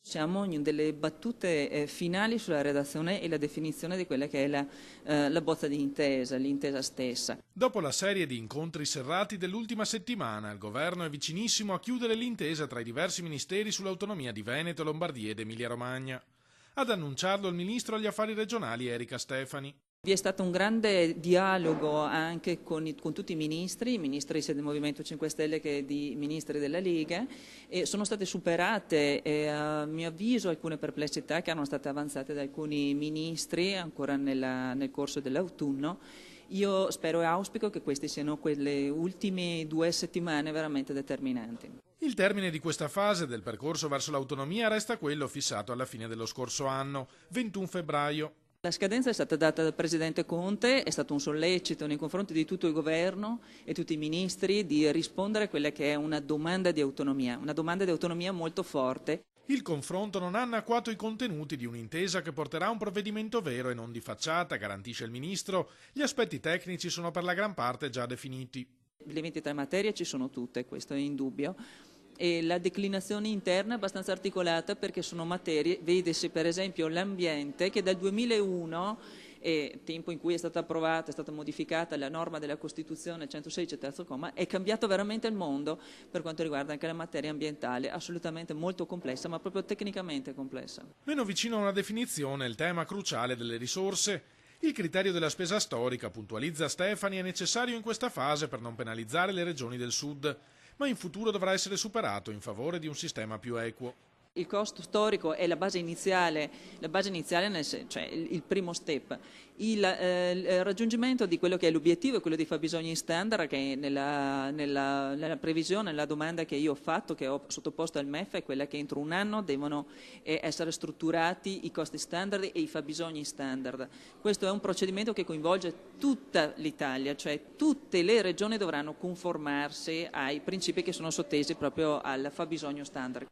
Siamo in delle battute finali sulla redazione e la definizione di quella che è la bozza di intesa, l'intesa stessa. Dopo la serie di incontri serrati dell'ultima settimana, il governo è vicinissimo a chiudere l'intesa tra i diversi ministeri sull'autonomia di Veneto, Lombardia ed Emilia-Romagna. Ad annunciarlo il ministro agli affari regionali Erika Stefani. Vi è stato un grande dialogo anche con tutti i ministri sia del Movimento 5 Stelle che di ministri della Lega, e sono state superate, a mio avviso, alcune perplessità che erano state avanzate da alcuni ministri ancora nel corso dell'autunno. Io spero e auspico che queste siano quelle ultime 2 settimane veramente determinanti. Il termine di questa fase del percorso verso l'autonomia resta quello fissato alla fine dello scorso anno, 21 febbraio. La scadenza è stata data dal Presidente Conte, è stato un sollecito nei confronti di tutto il Governo e tutti i ministri di rispondere a quella che è una domanda di autonomia molto forte. Il confronto non ha annacquato i contenuti di un'intesa che porterà a un provvedimento vero e non di facciata, garantisce il Ministro. Gli aspetti tecnici sono per la gran parte già definiti. Le 23 materie ci sono tutte, questo è indubbio. E la declinazione interna è abbastanza articolata perché sono materie, vedesi per esempio l'ambiente, che dal 2001, tempo in cui è stata approvata, è stata modificata la norma della Costituzione 116 terzo comma, è cambiato veramente il mondo per quanto riguarda anche la materia ambientale, assolutamente molto complessa, ma proprio tecnicamente complessa. Meno vicino a una definizione il tema cruciale delle risorse. Il criterio della spesa storica, puntualizza Stefani, è necessario in questa fase per non penalizzare le regioni del sud, ma in futuro dovrà essere superato in favore di un sistema più equo. Il costo storico è la base iniziale cioè il primo step. Il raggiungimento di quello che è l'obiettivo è quello dei fabbisogni standard, che nella previsione, nella domanda che io ho fatto, che ho sottoposto al MEF, è quella che entro un anno devono essere strutturati i costi standard e i fabbisogni standard. Questo è un procedimento che coinvolge tutta l'Italia, cioè tutte le regioni dovranno conformarsi ai principi che sono sottesi proprio al fabbisogno standard.